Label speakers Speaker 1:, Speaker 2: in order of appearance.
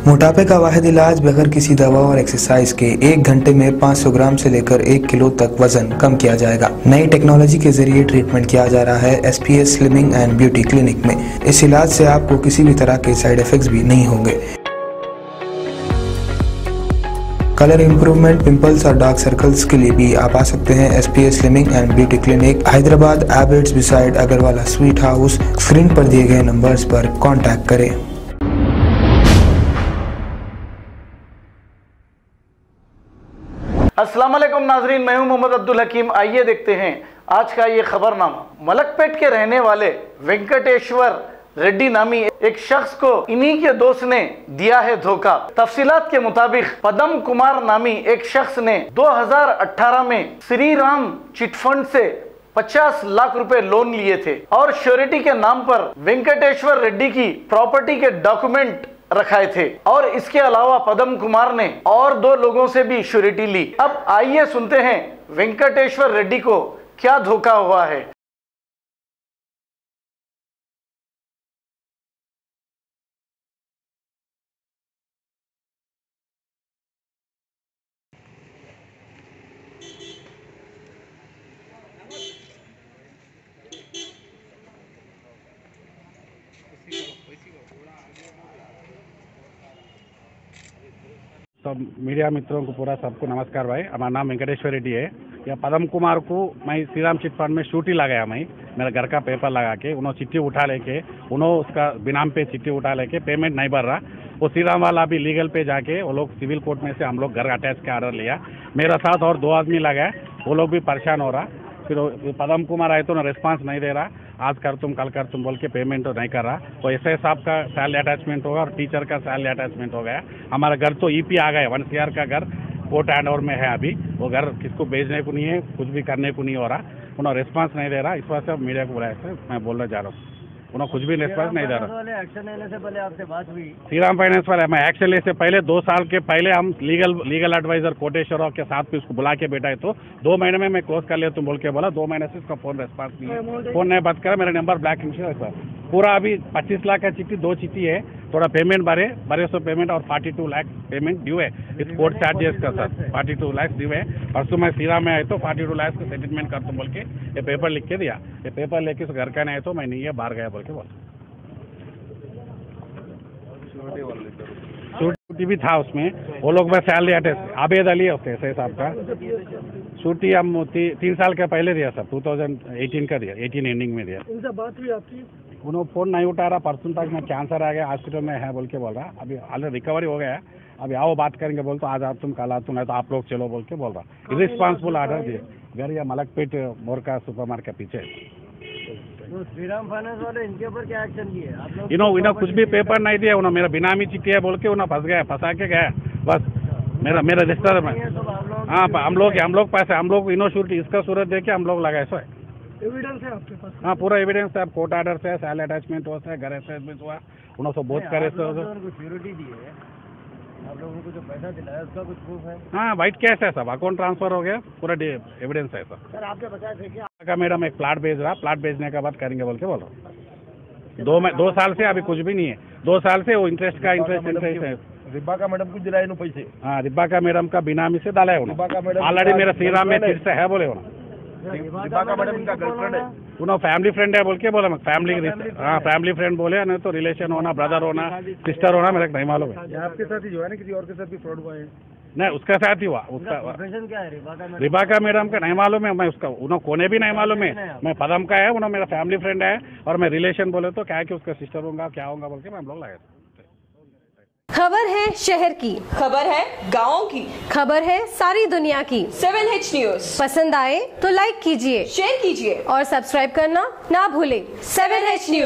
Speaker 1: मोटापे का वाहिद इलाज बगैर किसी दवा और एक्सरसाइज के 1 घंटे में 500 ग्राम से लेकर 1 किलो तक वजन कम किया जाएगा। नई टेक्नोलॉजी के जरिए ट्रीटमेंट किया जा रहा है SPS slimming and beauty clinic में। इस इलाज से आपको किसी भी तरह के साइड इफेक्ट्स भी नहीं होंगे। कलर इंप्रूवमेंट, पिंपल्स और डार्क सर्कल्स के लिए भी आप आ सकते हैं SPS slimming and beauty clinic, Hyderabad, एबर्ट्स beside Agarwala sweet house. Screen पर दिए गए नंबर्स पर कॉन्टैक्ट करें।
Speaker 2: अस्सलाम वालेकुम नाजरीन, मैं हूं मोहम्मद अब्दुल हकीम। आइए देखते हैं आज का ये खबरनामा। मलकपेट के रहने वाले वेंकटेश्वर रेड्डी नामी एक शख्स को इन्हीं के दोस्त ने दिया है धोखा। तफसीलात के मुताबिक पदम कुमार नामी एक शख्स ने 2018 में श्री राम चिटफंड से 50 लाख रुपए लोन लिए थे और श्योरिटी के नाम पर वेंकटेश्वर रेड्डी की प्रॉपर्टी के डॉक्यूमेंट रखाए थे और इसके अलावा पदम कुमार ने और 2 लोगों से भी श्योरिटी ली। अब आइए सुनते हैं वेंकटेश्वर रेड्डी को क्या धोखा हुआ है।
Speaker 3: सब मीडिया मित्रों को पूरा सबको नमस्कार भाई। हमारा नाम वेंकटेश्वर रेड्डी है। या पदम कुमार को मैं श्री राम चिटफंड में शूटी लगाया, मैं मेरा घर का पेपर लगा के उन्होंने चिट्ठी उठा लेके उन्होंने उसका बिनाम पे चिट्ठी उठा लेके पेमेंट नहीं भर रहा। वो श्री राम वाला भी लीगल पे जाके वो लोग सिविल कोर्ट में से हम लोग घर अटैच का ऑर्डर लिया। मेरा साथ और 2 आदमी लगाए, वो लोग भी परेशान हो रहा। फिर पदम कुमार आए तो ना रिस्पांस नहीं दे रहा, आज कर तुम कल कर तुम बोल के पेमेंट तो नहीं कर रहा। तो एसआई साहब का सैलरी अटैचमेंट होगा और टीचर का सैलरी अटैचमेंट हो गया। हमारा घर तो EP आ गया, 1 CR का घर कोर्ट हैंड ओवर में है। अभी वो घर किसको भेजने को नहीं है, कुछ भी करने को नहीं हो रहा। उन्होंने रिस्पांस नहीं दे रहा। इस वजह से मीडिया को बुलाया से मैं बोलने जा रहा हूँ। उन्होंने कुछ भी रिस्पांस नहीं दे रहा।
Speaker 4: एक्शन लेने से पहले आपसे बात हुई?
Speaker 3: श्री राम फाइनेंस वाले मैं एक्शन लेने से पहले 2 साल के पहले हम लीगल एडवाइजर कोटेश्वर के साथ भी उसको बुला के बैठा है। तो 2 महीने में मैं क्लोज कर लिया तुम बोल के बोला। 2 महीने से उसका फोन रिस्पांस नहीं है, फोन नहीं बात करा। मेरा नंबर ब्लैक इंश्योरेंस है पूरा। अभी 25 लाख का चिट्ठी, 2 चिट्ठी है। थोड़ा पेमेंट भरे सो पेमेंट और 42 लाख पेमेंट ड्यू है इस कोर्ट चार्जेस का सर। 42 लाख ड्यू है। परसों मैं सीरा में आए तो 42 लाख का सेटलमेंट कर तुम बोल के ये पेपर लिख के दिया। ये पेपर लेके घर का नहीं आए तो मैं नहीं है, बाहर गया बोल के बोला। शूटी भी था उसमें, वो लोग बस सैलरी अटैच आबेद अली है उसके एसआई साहब का। शूटी हम 3 साल के पहले दिया सर, 2018 का दिया, 18 एंडिंग में दिया।
Speaker 4: उनसे बात हुई आपकी?
Speaker 3: उन्होंने फ़ोन नहीं उठा रहा। परसों तक मैं कैंसर आ गया, हॉस्पिटल में है बोल के बोल रहा। अभी ऑलरेडी रिकवरी हो गया है। अभी आओ बात करेंगे बोल तो आज आप तुम कल तुम है तो आप लोग चलो बोल के बोल रहा। इरिस्पॉन्सिबल ऑर्डर दिए। घर या मलकपेट मोरका सुपर मार्केट के पीछे।
Speaker 4: तो श्री राम फाइनेंस वाले इनके ऊपर क्या एक्शन लिए आप लोग?
Speaker 3: इन्होंने कुछ भी पेपर नहीं दिया। उन्होंने मेरा बिनामी चिट्ठी है बोल के उन्होंने फंसा के गया बस। मेरा रजिस्टर में हाँ हम लोग पैसे हम लोग इनोश्योरिटी इसका सूरत दे के हम लोग लगाए। सो
Speaker 4: एविडेंस है आपके पास?
Speaker 3: हाँ पूरा एविडेंस है। कोर्ट ऑर्डर से सैलरी अटैचमेंट हुआ है, घर अटैचमेंट हुआ। उन्होंने सब बहुत करे
Speaker 4: सिक्योरिटी दी है आप लोगों को, जो पैसा दिलाया उसका कुछ प्रूफ है?
Speaker 3: हाँ वाइट कैश है सब, अकाउंट ट्रांसफर हो गया, पूरा एविडेंस है
Speaker 4: सर। आपके बताया थे क्या
Speaker 3: का मैडम एक प्लाट भेज रहा, प्लाट भेजने का बात करेंगे बोल के बोल रहा। 2 साल से अभी कुछ भी नहीं है। 2 साल से वो इंटरेस्ट है।
Speaker 4: रिब्बा का मैडम कुछ दिलाए पैसे?
Speaker 3: हाँ रिब्बा का मैडम का बिनामी से डाला है उन्होंने। ऑलरेडी मेरा श्रीराम में फिर से है बोले उन्होंने।
Speaker 4: रिब्बा का मैडम इनका गर्लफ्रेंड है?
Speaker 3: उन्होंने फैमिली फ्रेंड है बोल के बोला। फैमिली फ्रेंड बोले, नहीं तो रिलेशन होना, ब्रदर होना, सिस्टर होना मेरे को नहीं मालूम है।
Speaker 4: आपके साथ ही जो है ना, किसी और के साथ भी फ्रॉड हुआ है?
Speaker 3: नहीं उसका साथ ही हुआ। उसका
Speaker 4: प्रोफेशन क्या है
Speaker 3: रिबा का मैडम का नहीं मालूम है। मैं उसका उन्होंने कोने भी नहीं मालूम है। मैं पदम का है, उन्होंने मेरा फैमिली फ्रेंड है और मैं रिलेशन बोले तो क्या है कि उसका सिस्टर होगा क्या होगा बोल के मैं हम लोग लगे।
Speaker 5: खबर है शहर की,
Speaker 6: खबर है गाँव की,
Speaker 5: खबर है सारी दुनिया की।
Speaker 6: 7H न्यूज
Speaker 5: पसंद आए तो लाइक कीजिए,
Speaker 6: शेयर कीजिए
Speaker 5: और सब्सक्राइब करना ना भूलें। 7H news.